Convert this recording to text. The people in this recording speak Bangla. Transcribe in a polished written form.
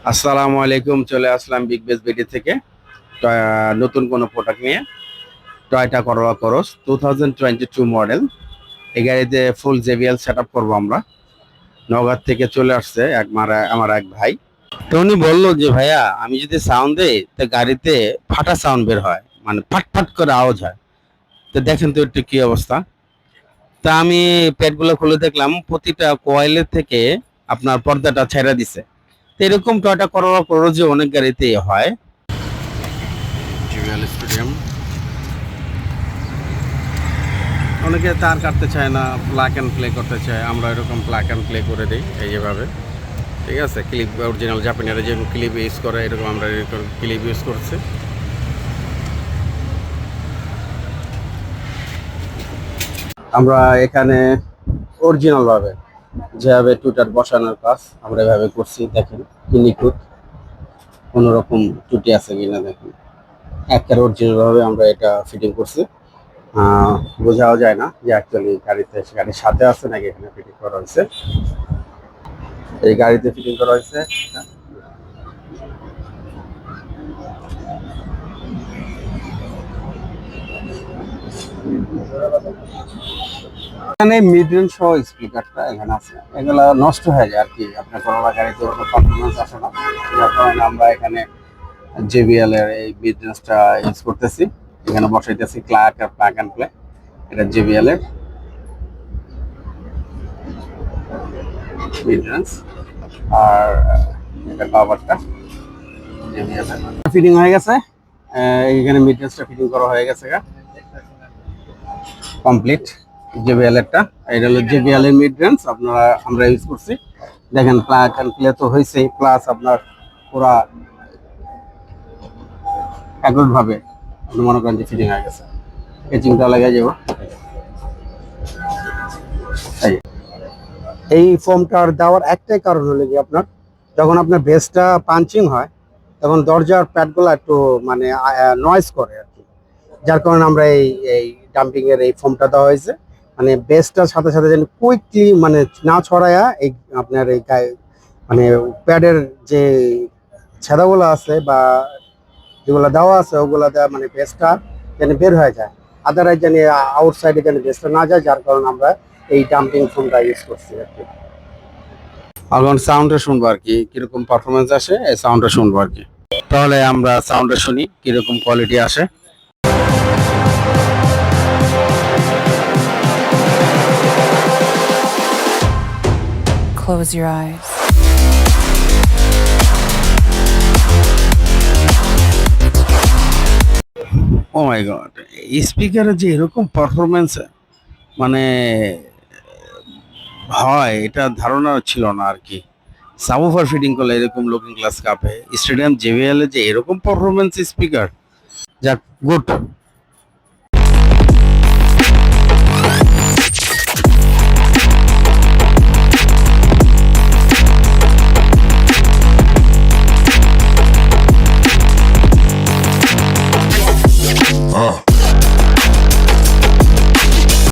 আসসালামু আলাইকুম, চলে আসলাম বিগ বেস বিডি থেকে নতুন কোনো প্রোডাক্ট নিয়ে। টয়োটা করোলা ক্রস 2022 মডেল। এই গাড়িতে ফুল জেবিএল সেট আপ করবো আমরা। নওগাঁ থেকে চলে আসছে আমার এক ভাই। তো উনি বললো যে ভাইয়া, আমি যদি সাউন্ড দেই তো গাড়িতে ফাটা সাউন্ড বের হয়, মানে ফাট ফাট করে আওয়াজ হয়। তো দেখেন তো একটু কি অবস্থা। তা আমি প্যাডগুলো খুলে দেখলাম প্রতিটা কয়েলের থেকে আপনার পর্দাটা ছেড়ে দিছে। তো এরকম টয়োটা করোলা ক্রসে অনেক গাড়িতেই হয়। জিবিএল স্টেডিয়াম, অনেকে তার কাটতে চায় না, প্লাগ অ্যান্ড প্লে করতে চায়। আমরা এরকম প্লাগ অ্যান্ড প্লে করে দিই এই যেভাবে। ঠিক আছে, ক্লিপ অরিজিনাল জাপানিরা যে ক্লিপ ইউজ করে, এরকম আমরা এরকম ক্লিপ ইউজ করছি। আমরা এখানে অরিজিনাল ভাবে যেভাবে টুটার বসানোর কাজ আমরা এভাবে করছি। দেখেন কি নিখুঁত, কোনো রকম ত্রুটি আছে কিনা দেখেন। একের অরিজিনাল ভাবে আমরা এটা ফিটিং করছি। বোঝাও যায় না যে অ্যাকচুয়ালি গাড়ির সাথে আছে নাকি এখানে ফিটিং করা হয়েছে। এই গাড়িতে ফিটিং করা হয়েছে। এখানে মিড রেঞ্জ সহ স্পিকারটা এখানে আছে, এগুলা নষ্ট হয়ে যায় আর কি। আপনার করোলা গাড়িতে ওরকম পারফরমেন্স আসে না, যার কারণে আমরা এখানে জেবিএল এর এই মিড রেঞ্জটা ইউজ করতেছি। এখানে বসাইতেছি প্লাগ অ্যান্ড প্লে। এটা জেবিএল এর মিড রেঞ্জ, আর এটা কভারটা জেবিএল এর ফিটিং হয়ে গেছে। এখানে মিড রেঞ্জটা ফিটিং করা হয়ে গেছে কমপ্লিট। জেবিএল এরটা, এটা হলো জেবিএল এর মিড রেঞ্জ আমরা ইউজ করছি। দেখেন প্লাগ অ্যান্ড প্লে তো হয়েছেই, প্লাস আপনার পুরা একট ভাবে আপনি মনে করেন যে ফিটিং হয়ে গেছে। কেচিংটা লাগাই যাব। এই ফোমটার দেওয়ার একটাই কারণ হলো কি, আপনার যখন আপনার বেসটা পাঞ্চিং হয় তখন দরজার প্যাডগুলো একটু মানে নয়েজ করে আর কি। যার কারণে আমরা এই এই ডাম্পিং এর এই ফোমটা দেওয়া হয়েছে, মানে বেসটার সাথে সাথে যেন কুইকলি মানে না ছড়ায়া এই আপনার এই গায়ে মানে প্যাডের যে ছেদাগুলো আছে বা যেগুলো দেওয়া আছে ওগুলো দেওয়া মানে বেসটা যেন বের হয়ে যায়। আদারওয়াইজ যেন আউটসাইডে যেন বেসটা না যায়, যার কারণে আমরা এই ডাম্পিং ফোমটা ইউজ করছি আর কি। এখন সাউন্ডটা শুনবো আর কি, কিরকম পারফরমেন্স আসে এই সাউন্ডটা শুনবো আর কি। তাহলে আমরা সাউন্ডটা শুনি কিরকম কোয়ালিটি আসে। Close your eyes. Oh my God, স্পিকারে যে এরকম পারফরমেন্স মানে হয় এটা ধারণা ছিল না আর কি। সাবওুফার ফিটিং করলে এরকম লুকিং গ্লাস কাপে, স্টেডিয়াম জেবিএল এ যে এরকম পারফরমেন্স স্পিকার, যাক গুড।